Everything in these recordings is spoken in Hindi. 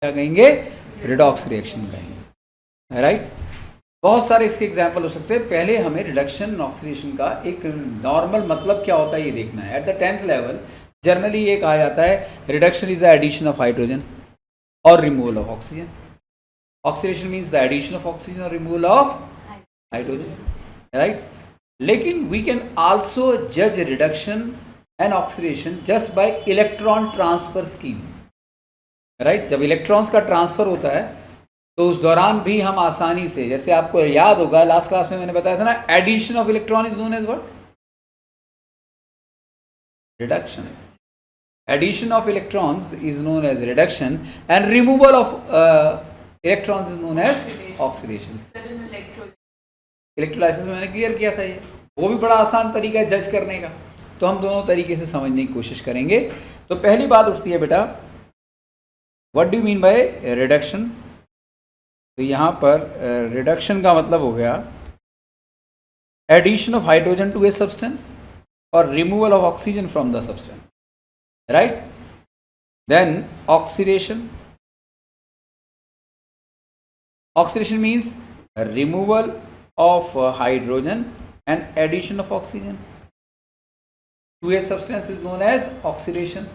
क्या कहेंगे, रिडॉक्स रिएक्शन कहेंगे, राइट। बहुत सारे इसके एग्जाम्पल हो सकते हैं। पहले हमें रिडक्शन ऑक्सीडेशन का एक नॉर्मल मतलब क्या होता है ये देखना है। At the 10th level generally ये कहा जाता है reduction is the addition of hydrogen और removal of oxygen. Oxidation means the addition of oxygen और रिमूवल ऑफ हाइड्रोजन, राइट। लेकिन वी कैन आल्सो जज reduction and oxidation just by electron transfer scheme, right. जब इलेक्ट्रॉन्स का ट्रांसफर होता है तो उस दौरान भी हम आसानी से, जैसे आपको याद होगा लास्ट क्लास में मैंने बताया था ना, addition of electron is known as what, reduction. Addition of electrons is known as reduction and removal of electrons is known as oxidation. Electrolysis में मैंने क्लियर किया था, ये वो भी बड़ा आसान तरीका है जज करने का। तो हम दोनों तरीके से समझने की कोशिश करेंगे। तो पहली बात उठती है बेटा, what do you mean by reduction. तो यहाँ पर रिडक्शन का मतलब हो गया addition of hydrogen to a substance और removal of oxygen from the substance, right. Then oxidation, oxidation means removal of hydrogen and addition of oxygen to a substance is known as oxidation.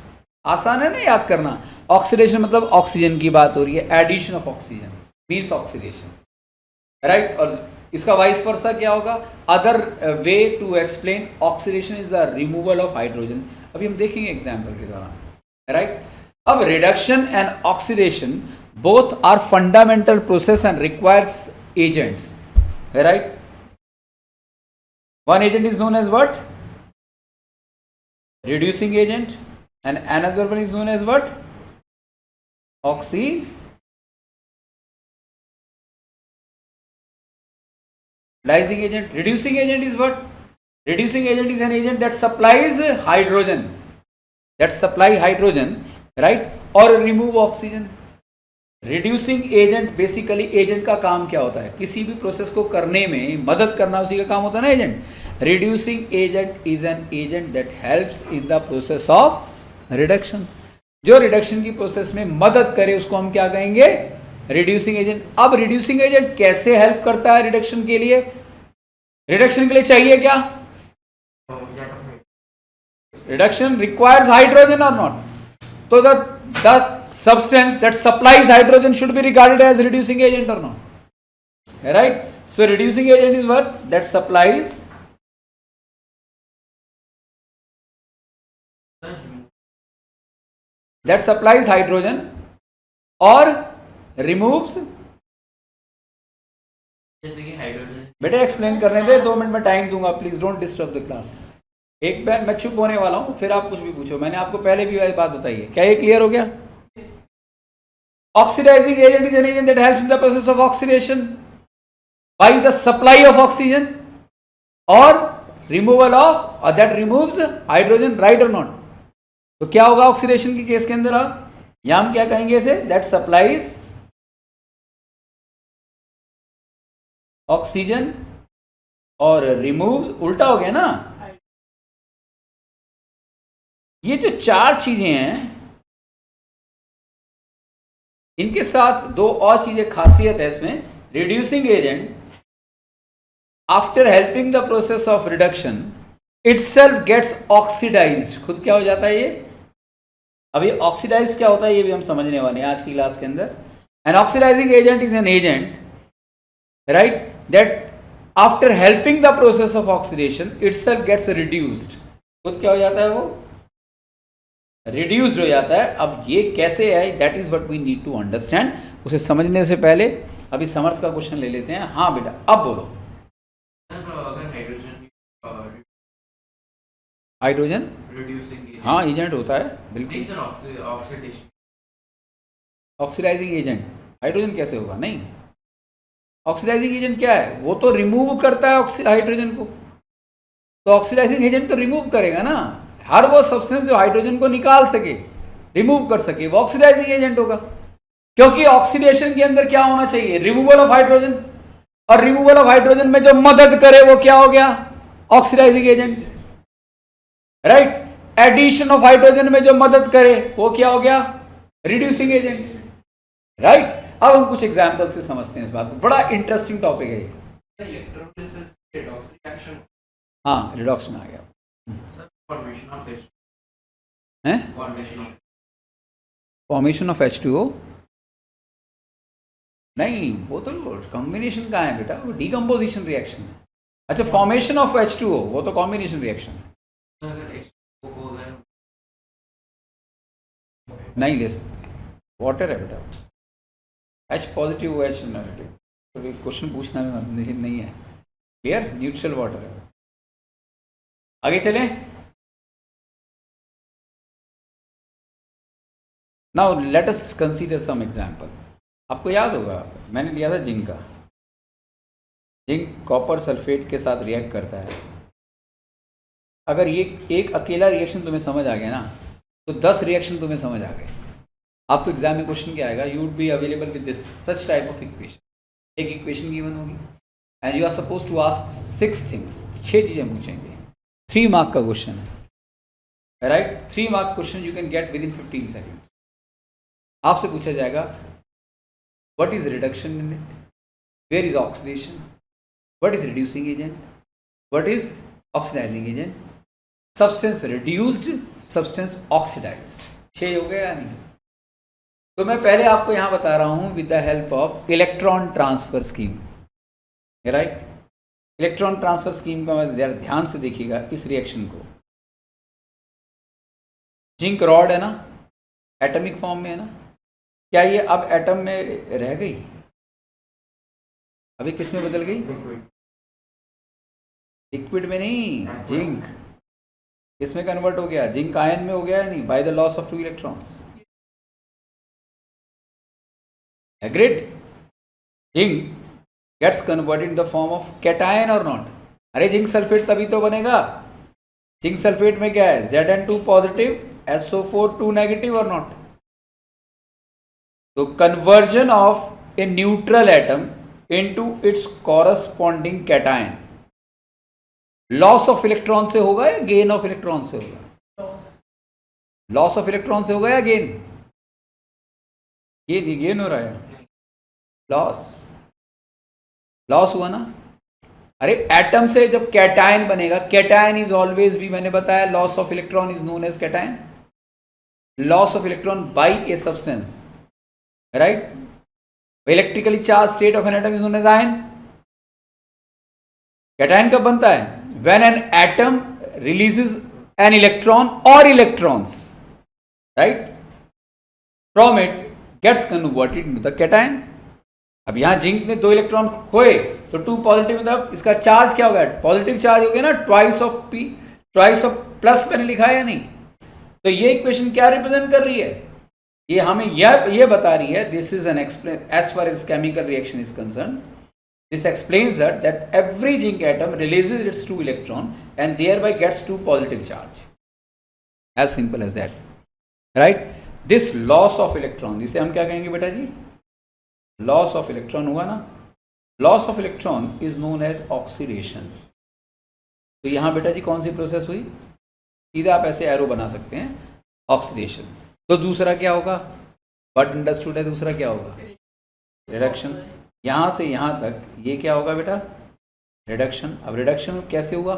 आसान है ना याद करना। ऑक्सीडेशन मतलब ऑक्सीजन की बात हो रही है, addition of oxygen means oxidation, right. और इसका वाइस वर्सा क्या होगा, other way to explain oxidation is the removal of hydrogen. अभी हम देखेंगे एग्जाम्पल के दौरान, राइट। अब reduction and oxidation both are fundamental process and requires agents, right. One agent is known as what, reducing agent, and another one is known as what, oxidizing agent. Reducing agent is what, reducing agent is an agent that supplies hydrogen, right, or remove oxygen. Reducing agent, basically agent का काम क्या होता है, किसी भी प्रोसेस को करने में मदद करना उसी का काम होता है ना, agent. Reducing agent is an agent that helps in the process of reduction. जो रिडक्शन की प्रोसेस में मदद करे उसको हम क्या कहेंगे, रिड्यूसिंग एजेंट। अब रिड्यूसिंग एजेंट कैसे हेल्प करता है रिडक्शन के लिए, रिडक्शन के लिए चाहिए क्या, रिडक्शन रिक्वायर्स हाइड्रोजन और नॉट, तो the substance that supplies hydrogen should be regarded as reducing agent or not, right? So reducing agent is what, that supplies hydrogen or removes, जैसे कि हाइड्रोजन। बेटा एक्सप्लेन करने दे, 2 मिनट में टाइम दूंगा, please don't disturb the class. एक बार मैं चुप होने वाला हूं, फिर आप कुछ भी पूछो। मैंने आपको पहले भी बात बताई है, क्या ये क्लियर हो गया। Oxidizing agent is an agent that helps in the process of oxidation by the supply of oxygen or removal of, or that removes hydrogen, right or not। तो क्या होगा ऑक्सीडेशन के केस के अंदर, या हम क्या कहेंगे इसे, that supplies ऑक्सीजन और removes, उल्टा हो गया ना। ये जो 4 चीजें हैं इनके साथ 2 और चीजें खासियत है इसमें। Reducing agent after helping the process of reduction itself gets oxidized, खुद क्या हो जाता है ये। अब ये ऑक्सीडाइज क्या होता है ये भी हम समझने वाले हैं आज की क्लास के अंदर। An oxidizing agent is an agent, right, that after helping the process of oxidation itself gets reduced, खुद क्या हो जाता है, वो रिड्यूस्ड हो जाता है। अब ये कैसे है, that is what we need to understand. उसे समझने से पहले अभी समर्थ का क्वेश्चन ले लेते हैं। हाँ बेटा अब बोलो। अगर हाइड्रोजन रिड्यूसिंग, हाँ एजेंट होता है, बिल्कुल। Sir oxidation, oxidizing agent hydrogen कैसे होगा, नहीं। ऑक्सीडाइजिंग एजेंट क्या है, वो तो रिमूव करता है हाइड्रोजन को, तो ऑक्सीडाइजिंग एजेंट तो रिमूव करेगा ना। हर वो सब्सटेंस जो हाइड्रोजन को निकाल सके, रिमूव कर सके, वो ऑक्सीडाइजिंग एजेंट होगा। क्योंकि ऑक्सीडेशन के अंदर क्या होना चाहिए, रिमूवल ऑफ हाइड्रोजन, और रिमूवल ऑफ हाइड्रोजन में जो मदद करे वो क्या हो गया, oxidizing agent, right. Addition of hydrogen में जो मदद करे वो क्या हो गया, रिड्यूसिंग एजेंट। राइट। अब हम कुछ एग्जाम्पल से समझते हैं इस बात को, बड़ा इंटरेस्टिंग टॉपिक है ये। इलेक्ट्रोलिसिस रिडॉक्स रिएक्शन हाँ, रिडॉक्स में आ गया सर, फॉर्मेशन ऑफ H है। Formation of formation of H2O नहीं, वो तो कॉम्बिनेशन का है बेटा, वो डिकम्पोजिशन रिएक्शन है। अच्छा, फॉर्मेशन ऑफ H2O वो तो कॉम्बिनेशन रिएक्शन है, अगर H2O को अगर नहीं ले सकते। वाटर है बेटा, H पॉजिटिव H नेगेटिव, तो क्वेश्चन पूछना में नहीं है। क्लियर, न्यूट्रल वाटर है। आगे चलें। Now let us consider some example. आपको याद होगा मैंने लिया था जिंक का। जिंक कॉपर सल्फेट के साथ रिएक्ट करता है। अगर ये एक अकेला रिएक्शन तुम्हें समझ आ गया ना, तो 10 रिएक्शन तुम्हें समझ आ गए। आपको एग्जाम में क्वेश्चन क्या आएगा, you would be available with this such type of equation. एक इक्वेशन गिवन होगी and you are suppose to ask 6 things, 6 चीज़ें पूछेंगे। 3 मार्क का क्वेश्चन है, राइट। 3 mark question you can get within 15 seconds. आपसे पूछा जाएगा what is reduction in it, where is oxidation, what is reducing agent, what is oxidizing agent, substance reduced, substance oxidized. 6 हो गया या नहीं? तो मैं पहले आपको यहां बता रहा हूं with the help of electron transfer scheme, right. Electron transfer scheme का ध्यान से देखिएगा इस रिएक्शन को। जिंक रॉड है ना, एटॉमिक फॉर्म में है ना, क्या ये अब एटम में रह गई? अभी किस में बदल गई? लिक्विड में नहीं, जिंक किस में कन्वर्ट हो गया? जिंक आयन में हो गया है नहीं, by the loss of 2 electrons. Agreed? Zinc gets converted in the form of cation और नॉट? अरे जिंक सल्फेट तभी तो बनेगा। जिंक सल्फेट में क्या है? Zn2 पॉजिटिव, SO4 2 नेगेटिव और नॉट? तो conversion of a neutral atom into its corresponding cation loss of electron से होगा या गेन ऑफ इलेक्ट्रॉन से होगा? लॉस ऑफ इलेक्ट्रॉन से होगा या गेन? गेन हो रहा है, लॉस हुआ ना। अरे एटम से जब कैटायन बनेगा, कैटायन इज ऑलवेज भी, मैंने बताया loss of electron is known as cation. Loss of electron by a substance, right. Electrically charge state of an atom is known as ion. Cation कब बनता है? When an atom releases an electron और electrons, right, from it gets converted into the cation. अब यहां जिंक ने 2 इलेक्ट्रॉन खोए तो 2 पॉजिटिव, मतलब इसका चार्ज क्या होगा? पॉजिटिव चार्ज हो गया ना, twice of P, twice of plus मैंने लिखा है या नहीं? तो ये इक्वेशन क्या रिप्रेजेंट कर रही है? ये हमें ये बता रही है, this is an explain as far as chemical reaction is concern, this explains that every zinc atom releases its 2 electron and thereby gets 2 positive charge, as simple as that, right. This loss of electron, जिसे हम क्या कहेंगे बेटा जी? लॉस ऑफ इलेक्ट्रॉन हुआ ना। Loss of electron is known as oxidation. तो यहां बेटा जी कौन सी प्रोसेस हुई? सीधा आप ऐसे एरो बना सकते हैं, ऑक्सीडेशन। तो दूसरा क्या होगा? बट अंडरस्टूड है, दूसरा क्या होगा? रिडक्शन। यहां से यहां तक ये क्या होगा बेटा? रिडक्शन। अब रिडक्शन कैसे हुआ?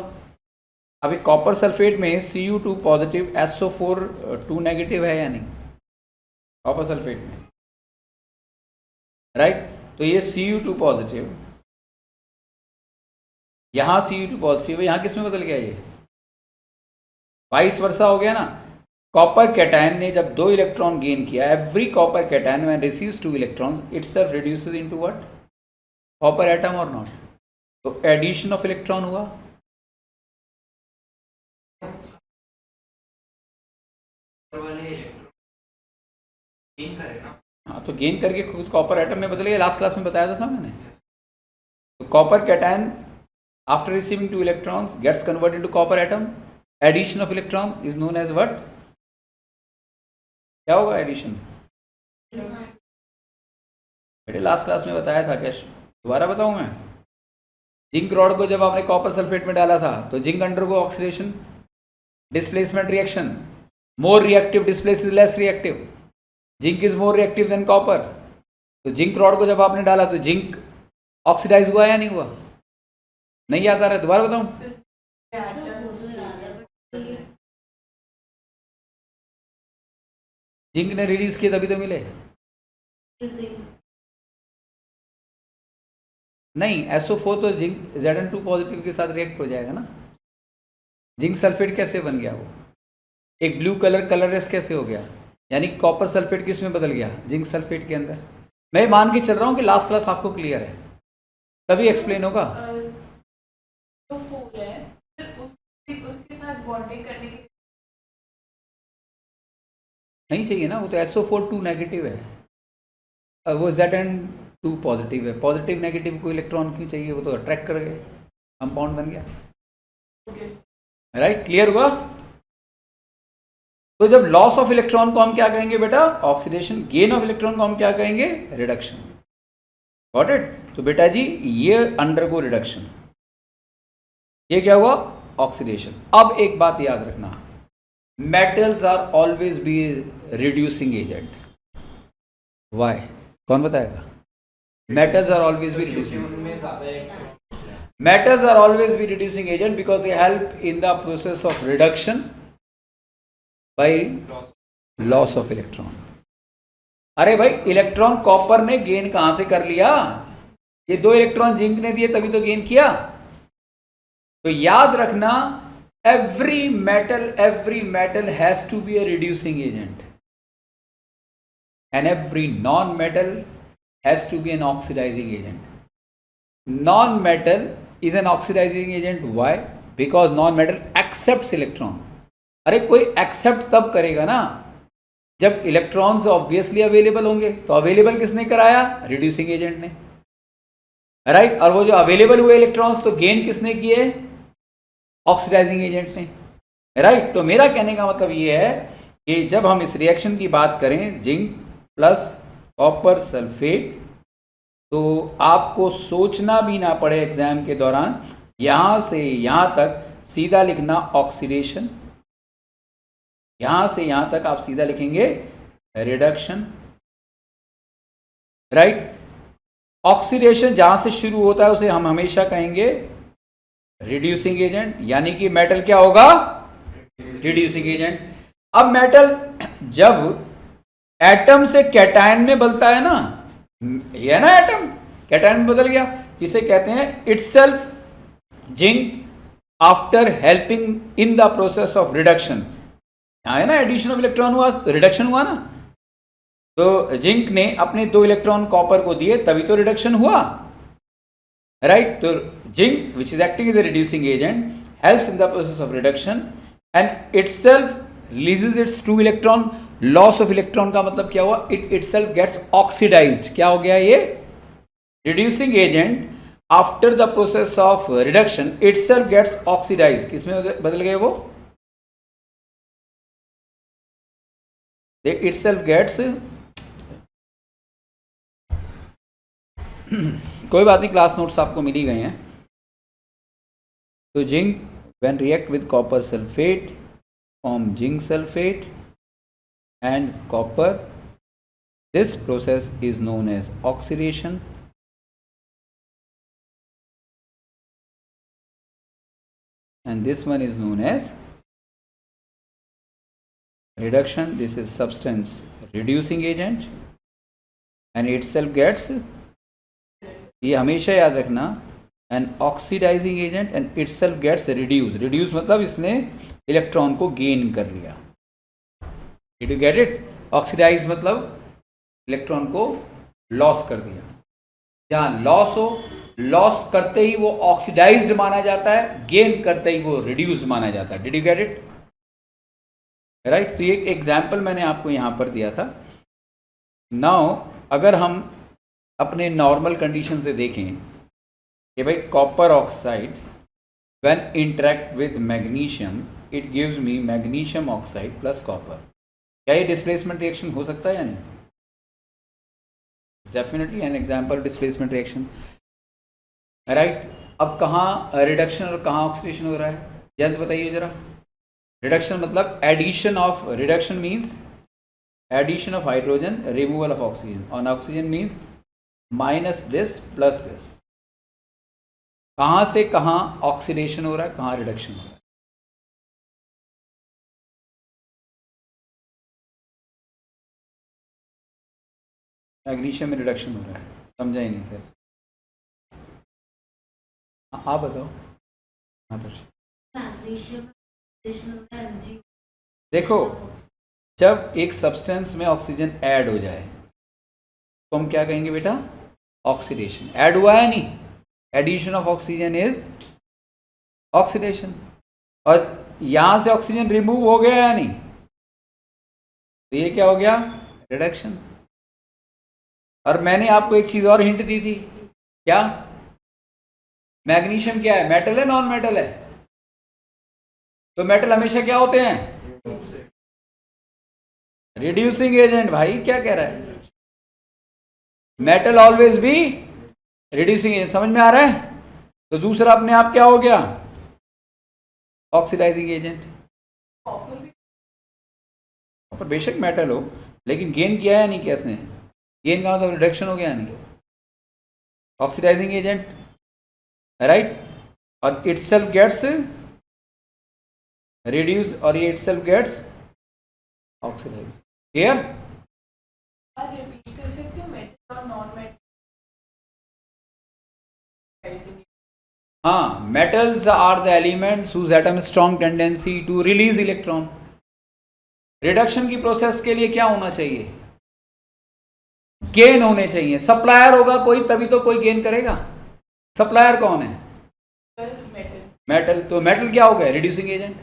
अभी कॉपर सल्फेट में Cu2 पॉजिटिव, SO4 2 नेगेटिव है या नहीं? कॉपर सल्फेट में, राइट। तो ये Cu2 पॉजिटिव, यहां Cu2 पॉजिटिव है, यहां किस में बदल गया? ये वाइस वर्सा हो गया ना। कॉपर कैटायन ने जब 2 इलेक्ट्रॉन गेन किया, every copper cation when receives 2 electrons itself reduces into what? Copper atom और नॉट? तो एडिशन ऑफ इलेक्ट्रॉन हुआ। हाँ, तो गेन करके खुद कॉपर एटम में बदल गया। लास्ट क्लास में बताया था मैंने। तो copper cation after receiving 2 electrons gets converted to copper atom. Addition of electron is known as what? क्या होगा एडिशन? बेटे लास्ट क्लास में बताया था क्या? दोबारा बताऊं मैं? जिंक रॉड को जब आपने कॉपर सल्फेट में डाला था तो zinc undergo oxidation, displacement reaction, more reactive displaces less reactive, zinc is more reactive than copper, तो जिंक रॉड को जब आपने डाला तो जिंक ऑक्सीडाइज हुआ या नहीं हुआ? नहीं याद आ रहा है, दोबारा बताऊं? जिंक ने रिलीज किए तभी तो मिले। नहीं, SO4 तो जिंक Zn2 पॉजिटिव के साथ रिएक्ट हो जाएगा ना। जिंक सल्फेट कैसे बन गया वो? एक ब्लू कलरलेस कैसे हो गया? यानी कॉपर सल्फेट किस में बदल गया? जिंक सल्फेट के अंदर। मैं मान के चल रहा हूँ कि लास्ट क्लास आपको क्लियर है, तभी एक्सप्लेन होगा। जो फूल है फिर उसके साथ बॉन्डिंग करने के लिए नहीं चाहिए ना, वो तो SO4 2 नेगेटिव है, वो Zn2 पॉजिटिव है। पॉजिटिव नेगेटिव को इलेक्ट्रॉन क्यों चाहिए? वो तो अट्रैक्ट कर गए, कंपाउंड बन गया। राइट, क्लियर हुआ? तो जब लॉस ऑफ इलेक्ट्रॉन को हम क्या कहेंगे बेटा? ऑक्सीडेशन। गेन ऑफ इलेक्ट्रॉन को हम क्या कहेंगे? रिडक्शन। Got it? तो बेटा जी ये अंडरगो रिडक्शन, ये क्या हुआ? ऑक्सीडेशन। अब एक बात याद रखना, metals are always be reducing agent. Why? कौन बताएगा? Metals are always be reducing, metals are always be reducing agent because they help in the process of reduction by loss of electron. अरे भाई, इलेक्ट्रॉन कॉपर ने गेन कहां से कर लिया? ये 2 इलेक्ट्रॉन जिंक ने दिए तभी तो गेन किया। तो याद रखना, every metal has to be a reducing agent and every non-metal has to be an oxidizing agent. Non-metal is an oxidizing agent. Why? Because non-metal accepts electron. अरे कोई एक्सेप्ट तब करेगा ना जब इलेक्ट्रॉन्स ऑब्वियसली अवेलेबल होंगे। तो अवेलेबल किसने कराया? रिड्यूसिंग एजेंट ने। राइट, और वो जो अवेलेबल हुए इलेक्ट्रॉन्स तो गेन किसने किए? ऑक्सीडाइजिंग एजेंट ने। राइट, तो मेरा कहने का मतलब ये है कि जब हम इस रिएक्शन की बात करें जिंक प्लस कॉपर सल्फेट, तो आपको सोचना भी ना पड़े एग्जाम के दौरान, यहां से यहां तक सीधा लिखना ऑक्सीडेशन, यहां से यहां तक आप सीधा लिखेंगे रिडक्शन। राइट, ऑक्सीडेशन जहां से शुरू होता है उसे हम हमेशा कहेंगे रिड्यूसिंग एजेंट, यानी कि मेटल क्या होगा? Reducing agent. अब मेटल जब एटम से कैटायन में बदलता है ना, ये है ना एटम, कैटायन में बदल गया, इसे कहते हैं itself zinc after helping in the process of reduction. यहाँ है ना एडिशन ऑफ इलेक्ट्रॉन हुआ तो रिडक्शन हुआ ना। तो जिंक ने अपने 2 इलेक्ट्रॉन कॉपर को दिए तभी तो रिडक्शन हुआ। राइट, तो zinc which is acting as a reducing agent helps in the process of reduction and itself releases its 2 electron. Loss of electron का मतलब क्या हुआ? It itself gets oxidized. क्या हो गया? ये reducing agent after the process of reduction itself gets oxidized. किसमें बदल गए वो? इटसेल्फ गेट्स कोई बात नहीं, क्लास नोट्स आपको मिल ही गए हैं। तो zinc when react with copper sulphate form zinc sulfate and copper, this process is known as oxidation, and this one is known as reduction. This is substance reducing agent and itself gets, ये हमेशा याद रखना, an oxidizing agent and itself gets reduced. reduce मतलब इसने इलेक्ट्रॉन को गेन कर लिया। Did you get it? Oxidize मतलब इलेक्ट्रॉन को लॉस कर दिया। जहाँ लॉस हो, लॉस करते ही वो ऑक्सीडाइज्ड माना जाता है, गेन करते ही वो रिड्यूस्ड माना जाता है। Did you get it? Right, तो एक एग्जाम्पल मैंने आपको यहाँ पर दिया था। नाउ अगर हम अपने नॉर्मल कंडीशन से देखें कि भाई copper oxide when interact with magnesium it gives me magnesium oxide plus copper. क्या ये डिस्प्लेसमेंट रिएक्शन हो सकता है या नहीं? Definitely an example displacement reaction. Right, अब कहाँ रिडक्शन और कहाँ ऑक्सीडेशन हो रहा है? जल्द बताइए जरा। रिडक्शन मतलब addition of, reduction means addition of hydrogen, removal of oxygen, और oxygen means minus this plus this. कहाँ से कहाँ ऑक्सीडेशन हो रहा है, कहाँ रिडक्शन हो रहा है? मैग्नीशियम में रिडक्शन हो रहा है, समझा ही नहीं फिर। आप बताओ। हाँ दर्श, देखो, जब एक सब्सटेंस में ऑक्सीजन ऐड हो जाए तो हम क्या कहेंगे बेटा? ऑक्सीडेशन। ऐड हुआ है नहीं, addition of oxygen is oxidation. और यहां से ऑक्सीजन रिमूव हो गया या नहीं, तो ये क्या हो गया? रिडक्शन। और मैंने आपको एक चीज और हिंट दी थी, क्या? मैग्नीशियम क्या है, मेटल है नॉन मेटल है? तो मेटल हमेशा क्या होते हैं? Reducing agent. भाई क्या कह रहा है? Metal always be reducing agent. समझ में आ रहा है? तो दूसरा अपने आप क्या हो गया? Oxidizing agent. पर बेशक मेटल हो, लेकिन गेन किया है नहीं क्या इसने? गेन का मतलब रिडक्शन हो गया नहीं? Oxidizing agent, right? और इटसेल्फ गेट्स रिड्यूस, और ये इटसेल्फ गेट्स ऑक्सीडाइज। क्लियर? आप रिपीट कर सकते हो मेटल और नॉन मेटल? हाँ, metals are the elements whose atom strong tendency to release electron. Reduction की प्रोसेस के लिए क्या होना चाहिए? गेन होने चाहिए। सप्लायर होगा कोई तभी तो कोई गेन करेगा। सप्लायर कौन है? मेटल। मेटल। तो मेटल क्या हो गया? Reducing agent,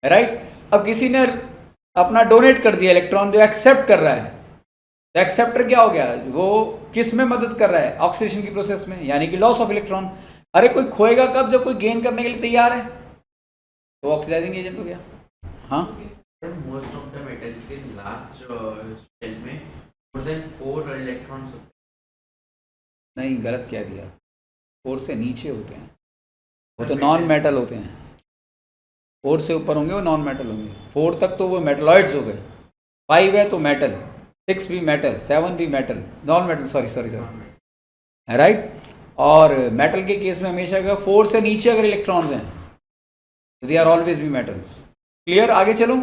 right? अब किसी ने अपना डोनेट कर दिया इलेक्ट्रॉन, जो एक्सेप्ट कर रहा है, तो एक्सेप्टर क्या हो गया? वो किस में मदद कर रहा है? ऑक्सीडेशन की प्रोसेस में, यानी कि लॉस ऑफ इलेक्ट्रॉन। अरे कोई खोएगा कब? जब कोई गेन करने के लिए तैयार है, तो ऑक्सीडाइजिंग एजेंट हो गया। हाँ, Most of the metals के last shell में more than 4 electrons होते हैं। नहीं, गलत क्या दिया? 4 से नीचे होते हैं, वो तो नॉन मेटल होते हैं। 4 से ऊपर होंगे वो नॉन मेटल होंगे। 4 तक तो वो मेटलॉइड्स हो गए। 5 है तो मेटल, 6 भी मेटल, 7 भी metal, non metal, sorry, right? और मेटल के केस में हमेशा अगर 4 से नीचे अगर इलेक्ट्रॉन्स हैं तो they are always be metals. Clear? आगे चलूं।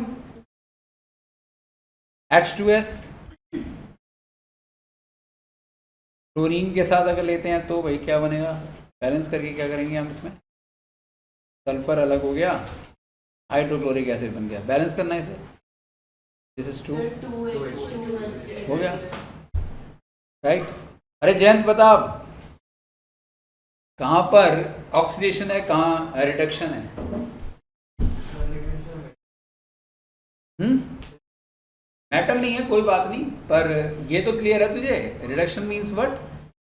H2S क्लोरीन के साथ अगर लेते हैं तो भाई क्या बनेगा? बैलेंस करके क्या करेंगे हम इसमें? सल्फर अलग हो गया, हाइड्रोक्लोरिक एसिड बन गया। बैलेंस करना है इसे। दिस इज 2 हो गया, राइट? अरे जयंत बता, कहाँ पर ऑक्सीडेशन है, कहाँ रिडक्शन है? मेटल नहीं है, कोई बात नहीं, पर ये तो क्लियर है तुझे? Reduction means what?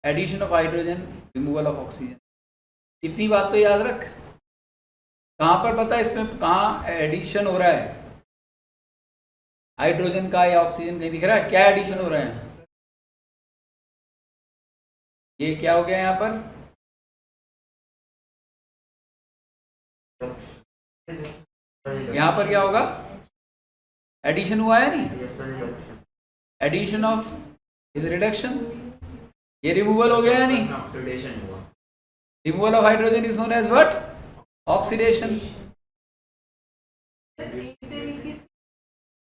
Addition of hydrogen, removal of oxygen. इतनी बात तो याद रख। कहाँ पर पता है इसमें कहाँ एडिशन हो रहा है? हाइड्रोजन का या ऑक्सीजन? कहीं दिख रहा है क्या एडिशन हो रहा है? ये क्या हो गया यहाँ पर? यहाँ पर क्या होगा? एडिशन हुआ है नहीं? Addition of is reduction. ये रिमूवल हो गया या नहीं? ऑक्सीडेशन हुआ। Removal of hydrogen is known as what? Oxidation. एक तरीके से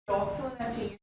डॉक्स होना चाहिए